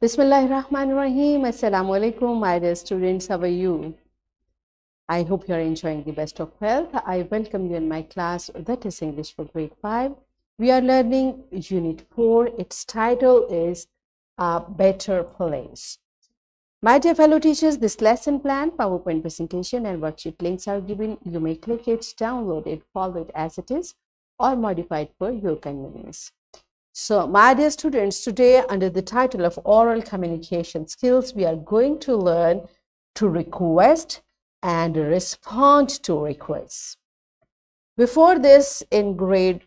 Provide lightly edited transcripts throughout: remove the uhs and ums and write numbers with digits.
Bismillahirrahmanirrahim. Assalamu alaikum, my dear students. How are you? I hope you are enjoying the best of health. I welcome you in my class, that is English for grade 5. We are learning Unit 4. Its title is A Better Place. My dear fellow teachers, this lesson plan, PowerPoint presentation, and worksheet links are given. You may click it, download it, follow it as it is, or modify it for your convenience. So, my dear students, today under the title of Oral Communication Skills, we are going to learn to request and respond to requests. Before this, in grade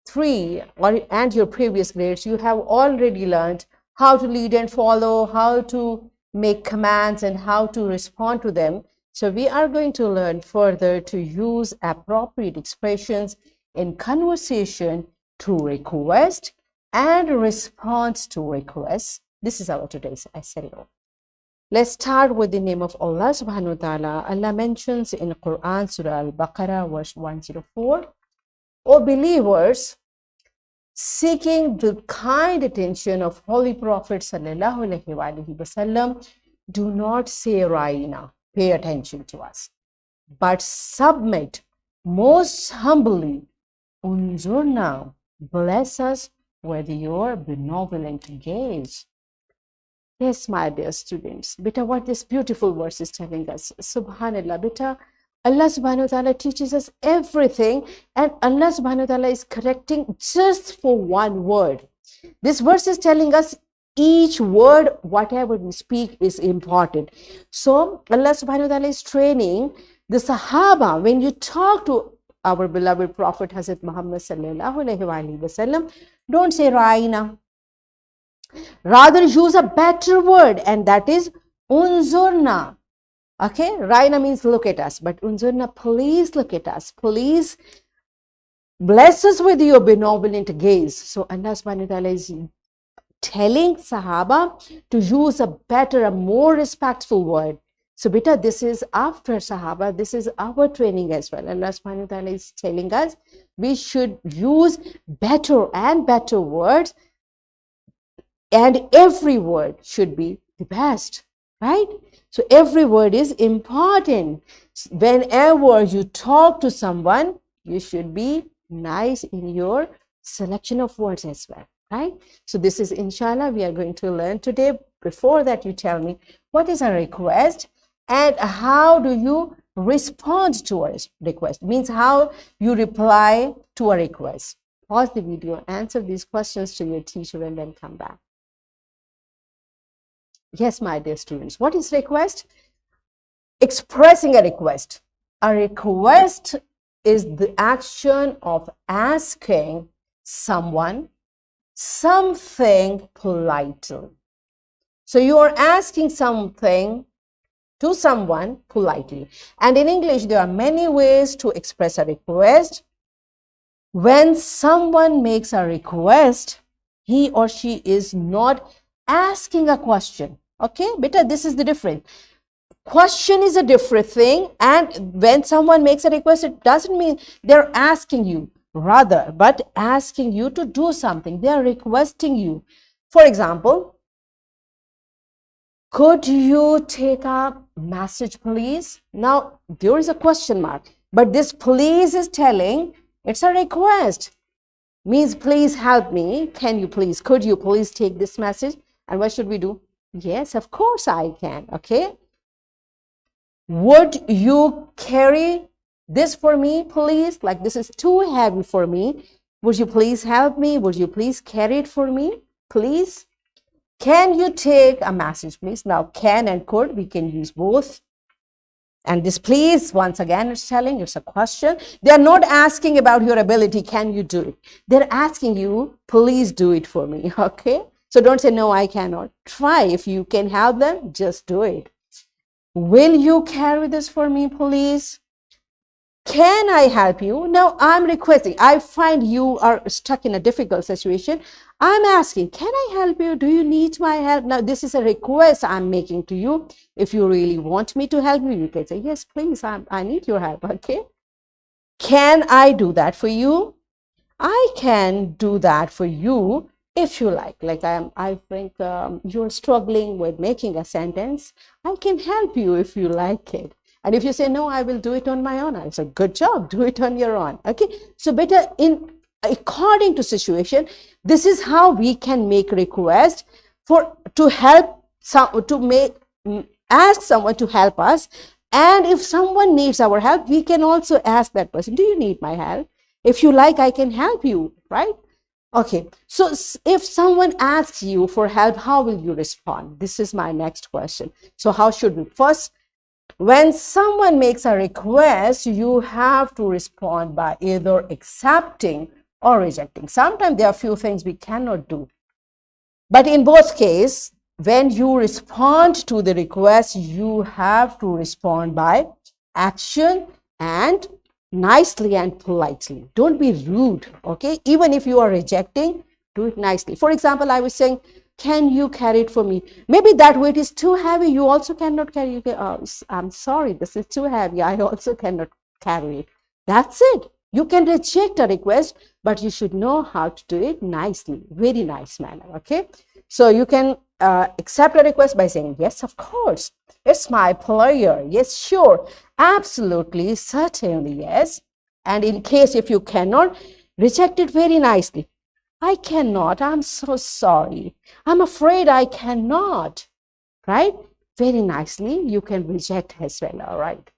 3 and your previous grades, you have already learned how to lead and follow, how to make commands, and how to respond to them. So, we are going to learn further to use appropriate expressions in conversation to request and response to requests. This is our today's SLO. Let's start with the name of Allah subhanahu wa ta'ala. Allah mentions in Quran, Surah Al-Baqarah, verse 104, O believers, seeking the kind attention of Holy Prophet sallallahu alaihi wasallam, do not say Ra'ina, pay attention to us, but submit most humbly, Unzurna, bless us with your benevolent gaze. Yes, my dear students, beta, what this beautiful verse is telling us. Subhanallah, beta, Allah subhanahu wa ta'ala teaches us everything, and Allah subhanahu wa ta'ala is correcting just for one word. This verse is telling us each word, whatever we speak, is important. So Allah subhanahu wa ta'ala is training the Sahaba. When you talk to our beloved Prophet Hazrat Muhammad sallallahu alaihi wasallam, don't say Ra'ina. Rather use a better word, and that is Unzurna. Okay, Ra'ina means look at us, but Unzurna, please look at us. Please bless us with your benevolent gaze. So Allah subhanahu wa ta'ala is telling Sahaba to use a better, a more respectful word. So beta, this is after Sahaba, this is our training as well. Allah subhanahu wa ta'ala is telling us we should use better and better words, and every word should be the best, right? So every word is important. Whenever you talk to someone, you should be nice in your selection of words as well, right? So this is, inshallah, we are going to learn today. Before that, you tell me what is a request and how do you respond to a request? Means how you reply to a request. Pause the video, answer these questions to your teacher, and then come back. Yes, my dear students, what is request? Expressing a request. A request is the action of asking someone something politely. So you are asking something to someone politely. And in English, there are many ways to express a request. When someone makes a request, he or she is not asking a question. Okay, beta, this is the difference. Question is a different thing, and when someone makes a request, it doesn't mean they're asking you, rather, but asking you to do something. They are requesting you. For example, could you take a message, please? Now, there is a question mark, but this please is telling it's a request. Means please help me. Can you please, could you please take this message? And what should we do? Yes, of course I can. Okay. Would you carry this for me, please? Like, this is too heavy for me. Would you please help me? Would you please carry it for me, please? Can you take a message, please? Now, can and could, we can use both. And this please, once again, it's telling, it's a question. They are not asking about your ability. Can you do it? They're asking you, please do it for me. Okay. So don't say, no, I cannot. Try. If you can help them, just do it. Will you carry this for me, please? Can I help you? Now I'm requesting. I find you are stuck in a difficult situation. I'm asking, can I help you? Do you need my help? Now this is a request I'm making to you. If you really want me to help you, you can say, yes, please, I need your help. Okay. Can I do that for you? I can do that for you If you like I think you're struggling with making a sentence, I can help you if you like it. And if you say, no, I will do it on my own, I say, good job, do it on your own. Okay, so better in according to situation, this is how we can make request for to help some to make ask someone to help us. And if someone needs our help, we can also ask that person, do you need my help? If you like, I can help you, right? Okay, so if someone asks you for help, how will you respond? This is my next question. So how should we? First, when someone makes a request, you have to respond by either accepting or rejecting. Sometimes there are few things we cannot do. But in both cases, when you respond to the request, you have to respond by action and nicely and politely. Don't be rude, okay? Even if you are rejecting, do it nicely. For example, I was saying, can you carry it for me? Maybe that weight is too heavy. You also cannot carry it. I'm sorry, this is too heavy. I also cannot carry it. That's it. You can reject a request, but you should know how to do it nicely, very nice manner, okay? So you can accept a request by saying, yes, of course. It's my pleasure. Yes, sure. Absolutely, certainly, yes. And in case if you cannot, reject it very nicely. I cannot. I'm so sorry. I'm afraid I cannot. Right? Very nicely, you can reject as well. All right.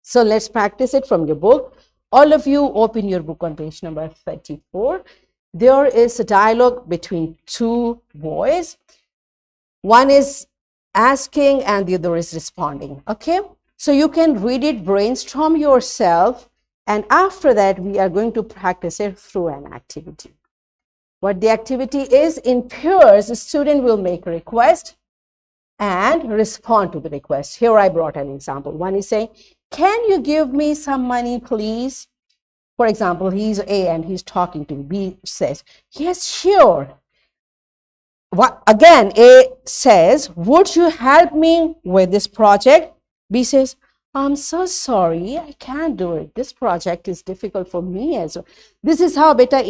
So let's practice it from your book. All of you open your book on page number 34. There is a dialogue between two boys. One is asking and the other is responding. Okay. So you can read it, brainstorm yourself. And after that, we are going to practice it through an activity. What the activity is, in pairs, the student will make a request and respond to the request. Here I brought an example. One is saying, can you give me some money, please? For example, he's A and he's talking to B. Says, yes, sure. Again, A says, would you help me with this project? B says, I'm so sorry, I can't do it. This project is difficult for me as well. This is how beta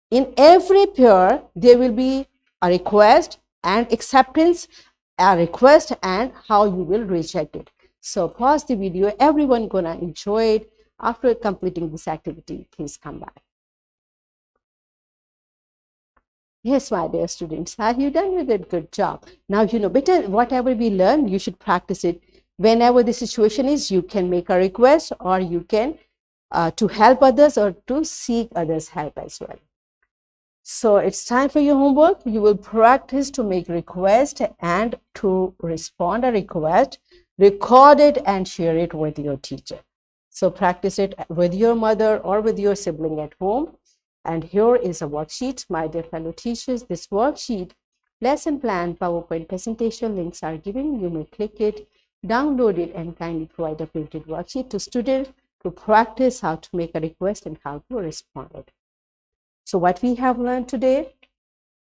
in every pair, there will be a request and acceptance, a request and how you will reject it. So pause the video. Everyone gonna enjoy it. After completing this activity, please come back. Yes, my dear students, are you done with it? Good job. Now, you know, better whatever we learn, you should practice it. Whenever the situation is, you can make a request or you can to help others or to seek others' help as well. So it's time for your homework. You will practice to make request and to respond a request, record it and share it with your teacher. So practice it with your mother or with your sibling at home. And here is a worksheet, my dear fellow teachers. This worksheet, lesson plan, PowerPoint presentation links are given. You may click it, download it, and kindly provide a printed worksheet to students to practice how to make a request and how to respond it. So what we have learned today,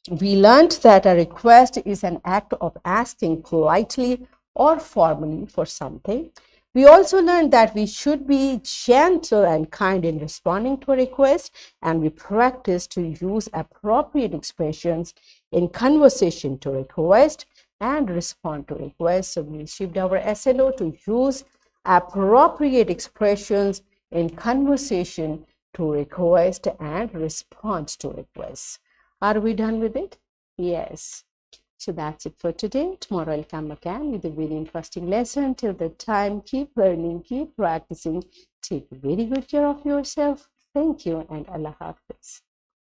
we learned that a request is an act of asking politely or formally for something. We also learned that we should be gentle and kind in responding to a request, and we practice to use appropriate expressions in conversation to request and respond to requests. So we achieved our SNO to use appropriate expressions in conversation to request and response to requests. Are we done with it? Yes. So that's it for today. Tomorrow I'll come again with a very interesting lesson. Till that time, keep learning, keep practicing. Take very good care of yourself. Thank you and Allah Hafiz.